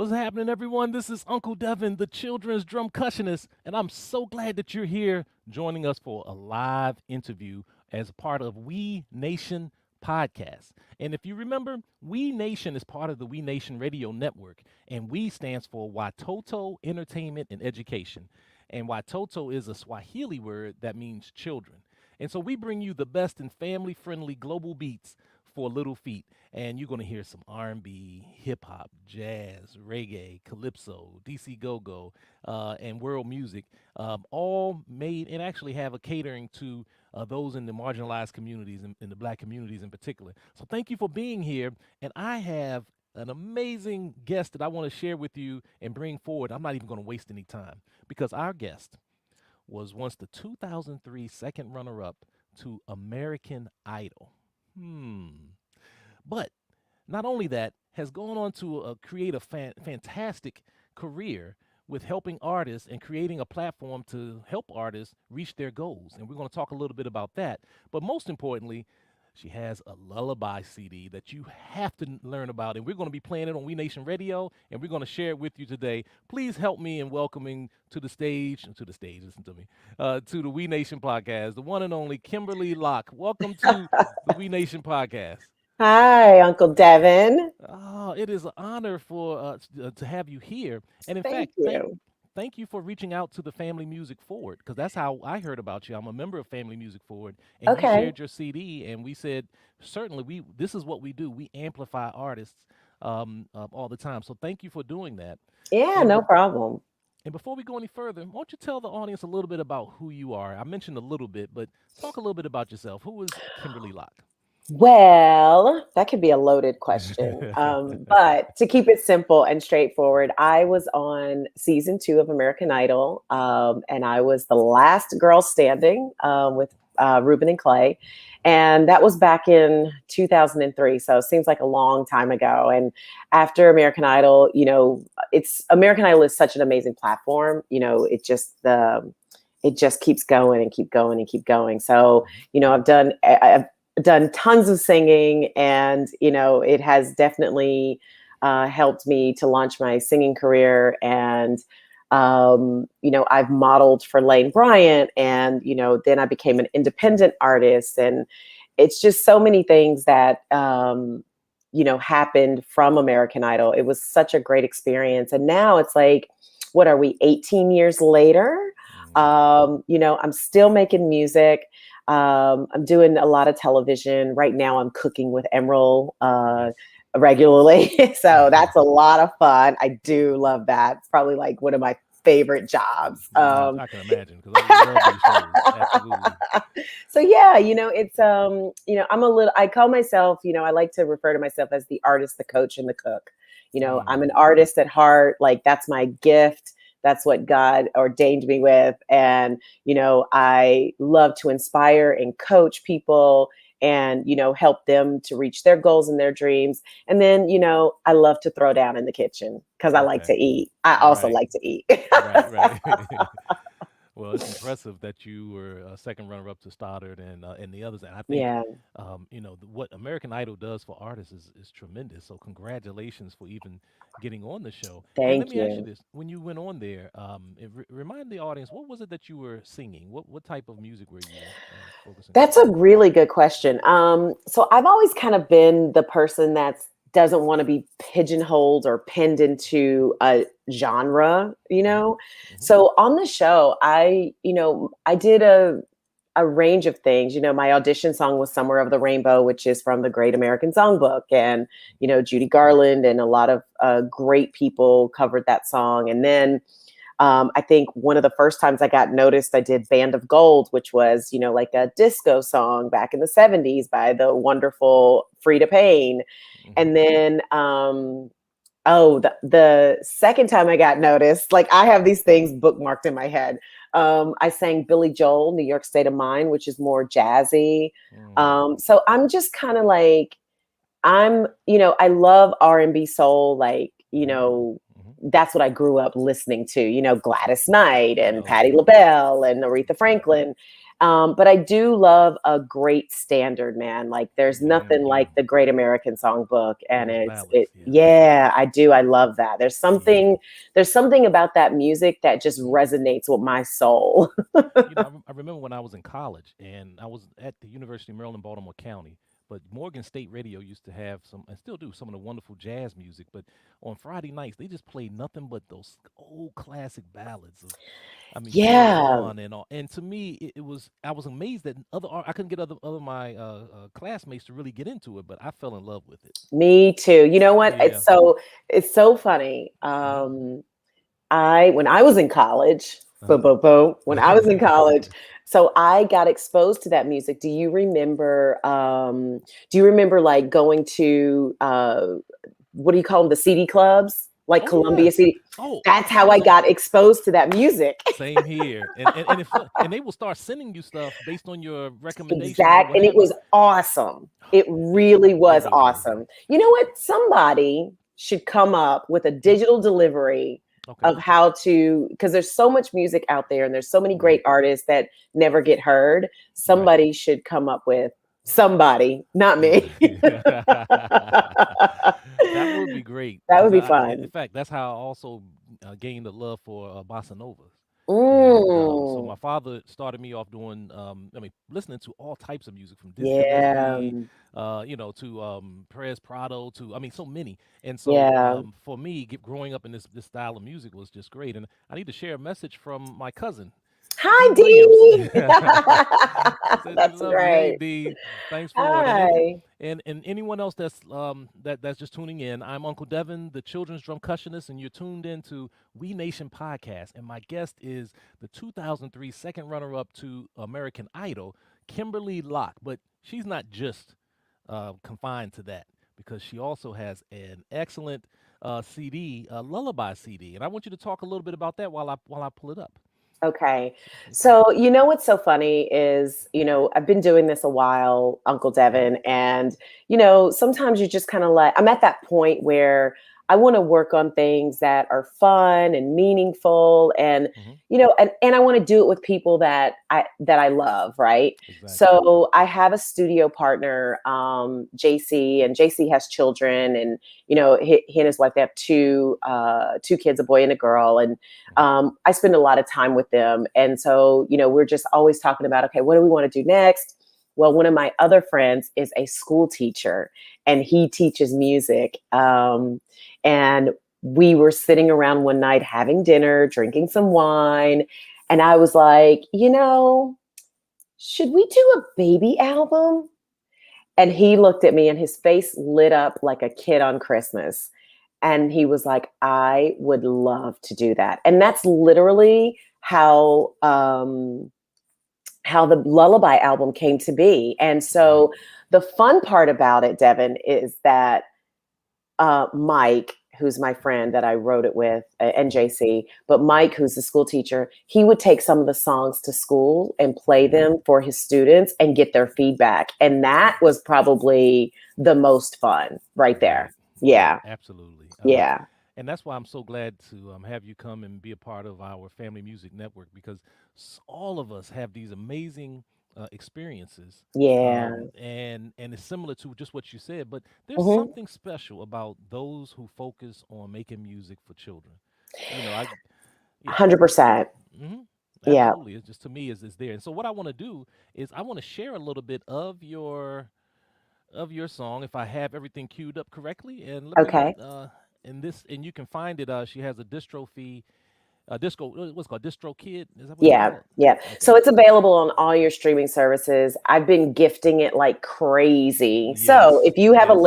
What's happening, everyone? This is Uncle Devin, the children's drum cushionist, and I'm so glad that you're here joining us for a live interview as a part of We Nation podcast. And if you remember, We Nation is part of the We Nation Radio Network, and We stands for Watoto Entertainment and Education. And Watoto is a Swahili word that means children. And so we bring you the best in family-friendly global beats for little feet, and you're going to hear some R&B, hip hop, jazz, reggae, calypso, DC go-go, and world music, all made and actually have a catering to those in the marginalized communities and in the black communities in particular. So thank you for being here, and I have an amazing guest that I want to share with you and bring forward. I'm not even going to waste any time because our guest was once the 2003 second runner-up to American Idol. But not only that, has gone on to create a fantastic career with helping artists and creating a platform to help artists reach their goals. And we're going to talk a little bit about that. But most importantly, she has a lullaby CD that you have to learn about, and we're going to be playing it on We Nation Radio, and we're going to share it with you today. Please help me in welcoming to the stage, listen to me, to the We Nation podcast, the one and only Kimberly Locke. Welcome to the We Nation podcast. Hi, Uncle Devin. Oh, it is an honor for to have you here, and in Thank fact, you. thank you for reaching out to the Family Music Forward because that's how I heard about you. I'm a member of Family Music Forward, and you Okay. shared your CD, and we said certainly we this is what we do. We amplify artists all the time. So thank you for doing that. Yeah, And no bef- problem. and before we go any further, why don't you tell the audience a little bit about who you are? I mentioned a little bit, but talk a little bit about yourself. Who is Kimberly Locke? Well, that could be a loaded question. But to keep it simple and straightforward, I was on season 2 of American Idol, and I was the last girl standing with Ruben and Clay. And that was back in 2003. So it seems like a long time ago. And after American Idol, it's American Idol is such an amazing platform. It just keeps going and keep going and keep going. So, I've done tons of singing, and it has definitely helped me to launch my singing career. And I've modeled for Lane Bryant, and then I became an independent artist, and it's just so many things that happened from American Idol. It was such a great experience, and now it's like, what are we, 18 years later? Wow. I'm still making music. I'm doing a lot of television. Right now I'm cooking with Emerald Yes. regularly. So that's a lot of fun. I do love that. It's probably like one of my favorite jobs. I can imagine because I love these shows. Absolutely. So yeah, I call myself, I like to refer to myself as the artist, the coach, and the cook. I'm an Mm, artist at heart. Like, that's my gift. That's what God ordained me with. And, I love to inspire and coach people and, help them to reach their goals and their dreams. And then, I love to throw down in the kitchen because I like okay. to eat. I also Right. like to eat. Right. Right. Well, it's impressive that you were a second runner-up to Stoddard and the others. And I think, Yeah. what American Idol does for artists is tremendous. So congratulations for even getting on the show. And let Thank me ask you you. this: when you went on there, remind the audience what was it that you were singing? What type of music were you focusing on? That's a really good question. So I've always kind of been the person that doesn't want to be pigeonholed or pinned into a genre. Hmm. Hmm. So on the show, I did a range of things. My audition song was Somewhere Over the Rainbow, which is from the Great American Songbook. And, Judy Garland and a lot of great people covered that song. And then I think one of the first times I got noticed, I did Band of Gold, which was, like a disco song back in the 70s by the wonderful Frida Payne. Hmm. And then, the second time I got noticed, like, I have these things bookmarked in my head. I sang Billy Joel, New York State of Mind, which is more jazzy. Mm. So I'm just kind of like, I love R&B soul, like, Hmm. Hmm. that's what I grew up listening to, Gladys Knight and Oh Patti yeah. LaBelle and Aretha Right. Franklin. But I do love a great standard, man. Like there's nothing Mm-hmm. like the Great American Songbook, and Those it's ballads, it. yeah. Yeah, I do. I love that. Yeah. There's something about that music that just Mhm. resonates with my soul. I remember when I was in college and I was at the University of Maryland, Baltimore County. But Morgan State Radio used to have some, and still do, some of the wonderful jazz music. But on Friday nights, they just played nothing but those old classic ballads of, I mean, King Yeah, Von and all. And to me, it was, I was amazed that I couldn't get other my classmates to really get into it, but I fell in love with it. me too. You know what? Yeah. It's so funny. Hmm. I when I was in college, boom, boom, boom. When I was in college, so I got exposed to that music. Do you remember like going to what do you call them? The CD clubs, like Oh Columbia yes. CD. Oh, That's how I absolutely. got exposed to that music. Same here. And they will start sending you stuff based on your recommendations or Exact, what and it have you. was awesome. It really It was really is. awesome. You know what? Somebody should come up with a Mhm. digital delivery Okay. of how to, because there's so much music out there and there's so many great Right. artists that never get heard. Right. Somebody should come up with somebody, not Yeah. me. That would be great That would because be in fun. fact, that's how I also gained a love for bossa novas. And so Mm, my father started me off doing, listening to all types of music from Dizzy yeah, Gillespie, to Perez Prado, to, I mean, so many. And so yeah. for me, growing up in this style of music was just great. And I need to share a message from my cousin, D. Hi, Williams. Dee. Said she That's loves you. Hey, great. D. Thanks for it. Hi. And anyone else that's just tuning in, I'm Uncle Devin, the children's drumcussionist, and you're tuned in to We Nation podcast. And my guest is the 2003 second runner-up to American Idol, Kimberly Locke. But she's not just confined to that because she also has an excellent CD, lullaby CD. And I want you to talk a little bit about that while I pull it up. Okay. Okay. So, you know what's so funny is, I've been doing this a while, Uncle Hmm. Devin, and, sometimes you just kind of like, I'm at that point where I want to work on things that are fun and meaningful and, Hmm. and I want to do it with people that I love, right? Exactly. So I have a studio partner, JC, and JC has children, and he and his wife, they have two kids, a boy and a girl, and Hmm. I spend a lot of time with them. And so, we're just always talking about, okay, what do we want to do next? Well, one of my other friends is a school teacher and he teaches music. And we were sitting around one night having dinner, drinking some wine. And I was like, should we do a baby album? And he looked at me and his face lit up like a kid on Christmas. And he was like, I would love to do that. And that's literally how the Lullaby album came to be. And Right. so the fun part about it, Devin, is that Mike, who's my friend that I wrote it with, and Hmm. JC, but Hmm. Mike, who's the school teacher, he would take some of the songs to school and play Hmm. them for his students and get their feedback. And that Right. was probably the most fun right there. Right. Yeah, Yeah. absolutely. Yeah. And that's why I'm so glad to have you come and be a part of our Family Music Network because all of us have these amazing experiences, Yeah. and it's similar to just what you said. But there's Hmm. something special about those who focus on making music for children. I yeah. 100%. Hmm. Yeah. Absolutely. It's just to me is there. And so what I want to do is I want to share a little bit of your song if I have everything queued up correctly. And let me Okay. in this and you can find it. She has a dystrophy, disco. What's it called Distro Kid? Is that what they Yeah. call it? Yeah. Okay. So it's available on all your streaming services. I've been gifting it like crazy. So Yes. Yes. if you have a Yes.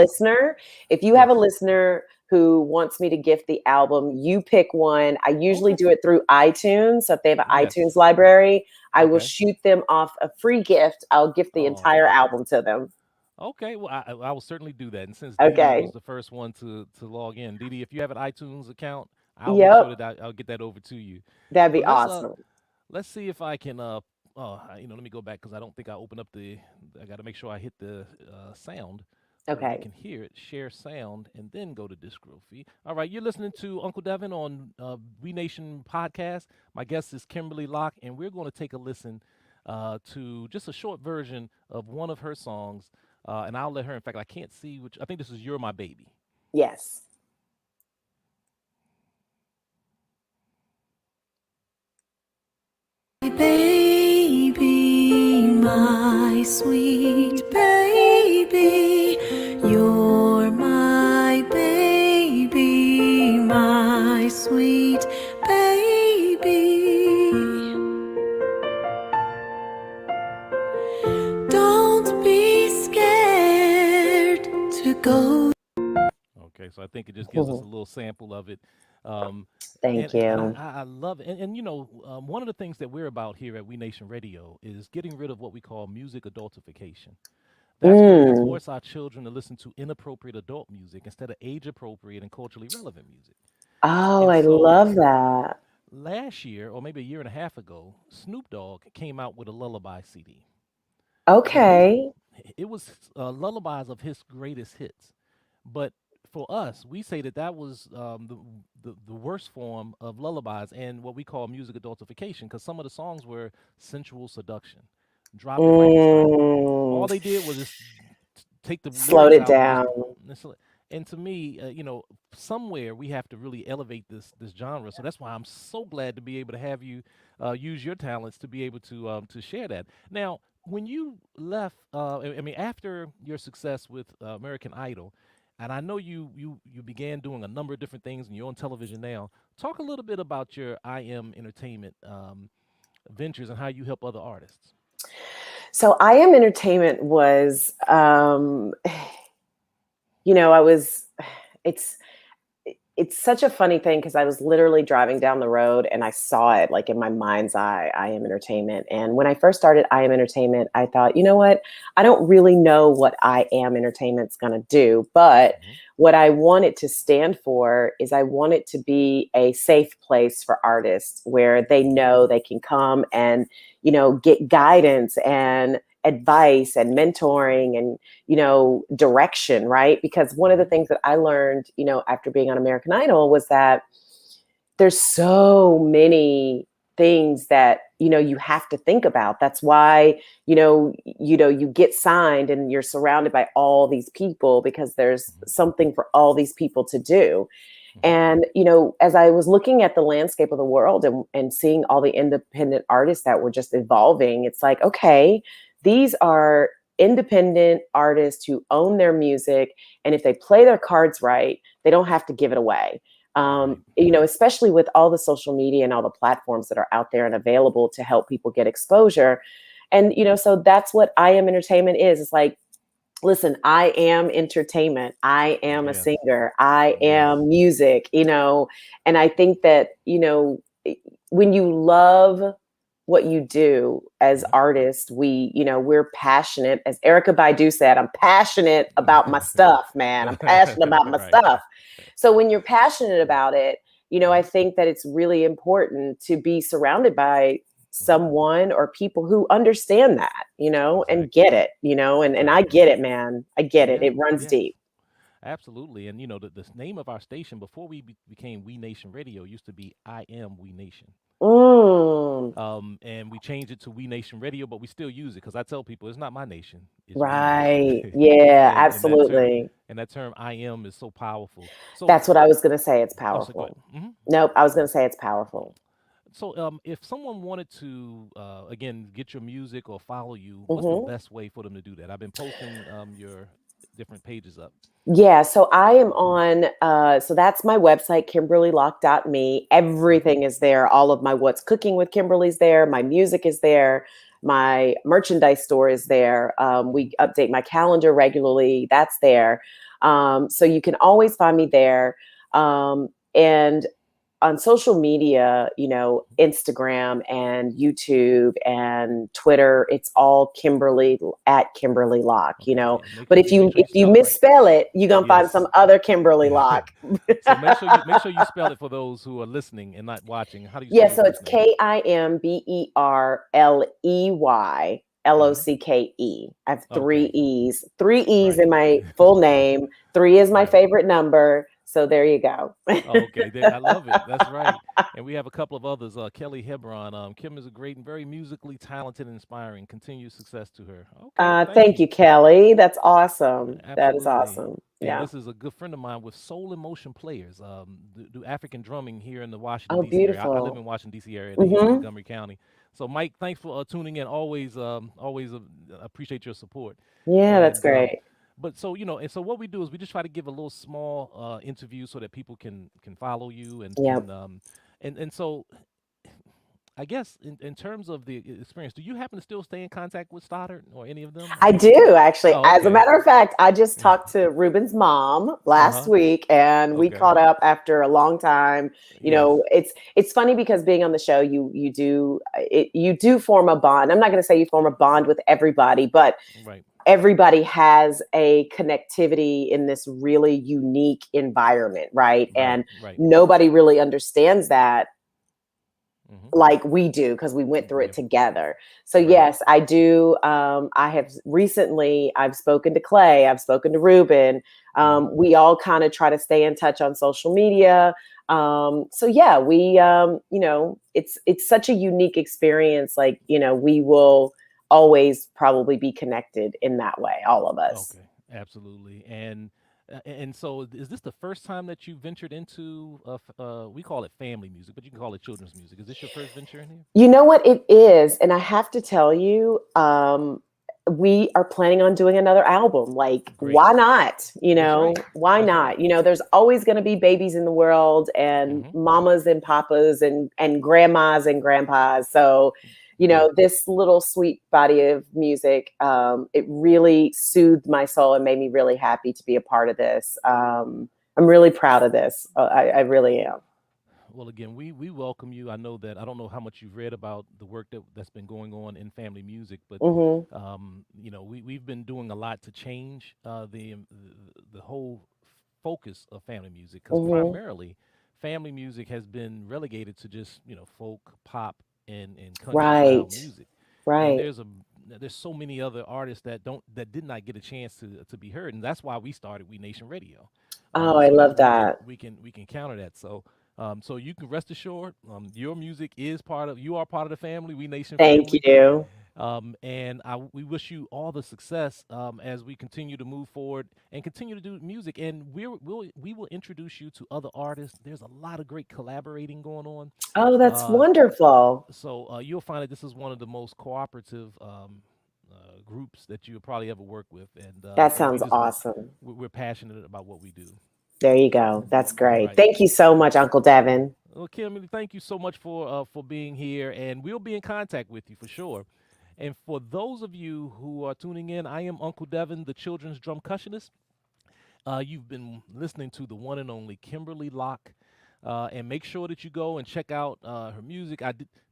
listener who wants me to gift the album, you pick one. I usually Okay. do it through iTunes. So if they have an iTunes Yes. library, I will Okay. shoot them off a free gift. I'll gift the entire Oh. album to them. Okay. Well, I will certainly do that. And since Dee Dee was Okay. the first one to log in, Dee Dee, if you have an iTunes account, I'll make sure Yep. that I'll get that over to you. That'd be But awesome. let's see if I can let me go back because I don't think I opened up the. I got to make sure I hit the sound so that we Okay. can hear it. Share sound and then go to discography. All right, you're listening to Uncle Devin on We Nation podcast. My guest is Kimberly Locke, and we're going to take a listen to just a short version of one of her songs. And I'll let her, in fact, I can't see which, I think this is You're My Baby. Yes. Baby, my sweet baby, you're my baby, my sweet baby. Don't be scared to go. Okay, so I think it just gives us a little sample of it. Um, Thank and you. I love it. And one of the things that we're about here at We Nation Radio is getting rid of what we call music adultification. That's where we Mm. force our children to listen to inappropriate adult music instead of age appropriate and culturally relevant music. Oh, And I so love that. last year, or maybe a year and a half ago, Snoop Dogg came out with a lullaby CD. And Okay. it was lullabies of his greatest hits. But for us, we say that that was the worst form of lullabies and what we call music adultification because some of the songs were sensual seduction. Drop It Like It's Hot. Mm. All they did was just take the Slowed lyrics it out and just down. and to me, somewhere we have to really elevate this genre. So that's why I'm so glad to be able to have you use your talents to be able to share that. Now, when you left, I mean, after your success with American Idol, and I know you began doing a number of different things, and you're on television now. Talk a little bit about your I Am Entertainment ventures and how you help other artists. So I Am Entertainment was, I was, it's, it's such a funny thing because I was literally driving down the road and I saw it like in my mind's eye, I Am Entertainment. And when I first started I Am Entertainment, I thought, you know what? I don't really know what I Am Entertainment's going to do, but Hmm. what I want it to stand for is I want it to be a safe place for artists where they Okay. know they can come and, get guidance and advice and mentoring and direction, right? Because one of the Hmm. things that I learned, after being on American Idol was that there's so many things that you have to think about. That's why you get signed and you're surrounded by all these people because there's Hmm. something for all these people to do. Hmm. And as I was looking at the landscape of the world and seeing all the independent artists that were just evolving, it's like, okay, these are independent artists who own their music, and if they play their cards right, they don't have to give it away. Right. Especially with all the social media and all the platforms that are out there and available to help people get exposure. And so that's what I Am Entertainment is. It's like, listen, I am entertainment. I am a Yes. singer. I Yes. am music, and I think that, when you love what you do as Hmm. artists, we're passionate. As Erica Baidu said, I'm passionate about my stuff, man. I'm passionate about my Right. stuff. So when you're passionate about it, I think that it's really important to be surrounded by Hmm. someone or people who understand that, and Exactly. get it, and I Exactly. get it, man. I get it. Yeah. It runs Yeah. deep. Absolutely. And the name of our station before we became We Nation Radio used to be I Am We Nation. Mm, And we changed it to We Nation Radio, but we still use it because I tell people it's not my nation, it's We right. Nation. Yeah, and that term absolutely. and that term I am is so powerful. So That's what I was going to say. It's also go ahead. powerful. Hmm. Nope, I was going to say it's powerful. So if someone wanted to again get your music or follow you, what's the Hmm. best way for them to do that? I've been posting your different pages up. Yeah, so I am on, so that's my website, KimberlyLocke.me. Hmm. Everything is there. All of my What's Cooking with Kimberly's there. My music is there. My merchandise store is there. Hmm. We update my calendar regularly. That's there. So you can always find me there. And on social media, Instagram and YouTube and Twitter, it's all Kimberly at Kimberly Locke, Okay, yeah. But if Make you sure if you you spell it right. misspell it, you're gonna find Yes. some other Kimberly Locke. So make sure you spell it for those who are listening and not watching. How do you spell Yeah, your so it's first name? Uh-huh. KIMBERLEYLOCKE. I have three Okay. E's. Three E's Right. in my full name. Three is my Right. favorite number. So there you go. Oh, okay, there, I love it. That's right. And we have a couple of others. Kelly Hebron. Kim is a great and very musically talented and inspiring. Continued success to her. Okay, thank Thank you. you, Kelly. That's awesome. That is Absolutely. awesome. And Yeah. this is a good friend of mine with Soul in Motion Players. Do African drumming here in the Washington Oh, D.C. area. I live beautiful. in Washington D.C. area in East Hmm. Montgomery County. So, Mike, thanks for tuning in. Always appreciate your support. Yeah, that's And great. but so and so what we do is we just try to give a little small interview so that people can follow you and Yeah. and so I guess in terms of the experience, do you happen to still stay in contact with Stoddard or any of them? I do actually. Oh, As a okay. matter of fact, I just talked to Ruben's mom Uh last huh. week and we Okay. caught up after a long time. Yes. It's funny because being on the show, you do form a bond. I'm not going to say you form a bond with everybody, but Right. everybody has a connectivity in this really unique environment, right? Right. And Right. nobody really understands that Hmm. like we do because we went through it Yeah. together. So Right. yes, I do. I have recently. I've spoken to Clay. I've spoken to Ruben. Hmm. We all kind of try to stay in touch on social media. So yeah, it's such a unique experience. Like we will always probably be connected in that way, all of us. Okay. Absolutely. And so is this the first time that you ventured into we call it family music, but you can call it children's music. Is this your first venture in here? You know what it is, and I have to tell you, we are planning on doing another album. Like, Great. why not? That's right. Why That's not? right. There's always going to be babies in the world, and Hmm. mamas and papas, and grandmas and grandpas. So, Yeah. this little sweet body of music, it really soothed my soul and made me really happy to be a part of this. I'm really proud of this. I really am. Well, again, we welcome you. I know that I don't know how much you've read about the work that's been going on in family music, but Hmm. we've been doing a lot to change the whole focus of family music because Hmm. primarily family music has been relegated to just folk, pop, and country style Right. music, and Right. there's so many other artists that did not get a chance to be heard, and that's why we started We Nation Radio, Oh, I so that love that. we can counter that. So you can rest assured, your music is part of you are part of the family, We Nation Thank family, you. we wish you all the success as we continue to move forward and continue to do music. And we will introduce you to other artists. There's a lot of great collaborating going on. Oh, that's Uh, wonderful. you'll find that this is one of the most cooperative groups that you'll probably ever work with, That and sounds awesome. we're passionate about what we do. There you go. That's great. Right. Thank you so much, Uncle Devin. Well, Kim, thank you so much for being here, and we'll be in contact with you for sure. And for those of you who are tuning in, I am Uncle Devin, the children's drum cushionist. You've been listening to the one and only Kimberly Locke. And make sure that you go and check out her music.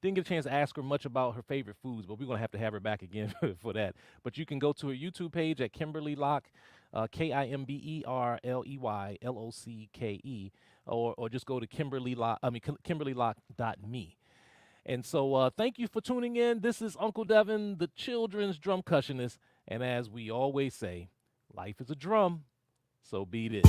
Didn't get a chance to ask her much about her favorite foods, but we're going to have her back again for that. But you can go to her YouTube page at Kimberly Locke, KimberlyLocke, or just go to KimberlyLocke.me. And so thank you for tuning in. This is Uncle Devin, the children's drum cushionist. And as we always say, life is a drum, so beat it.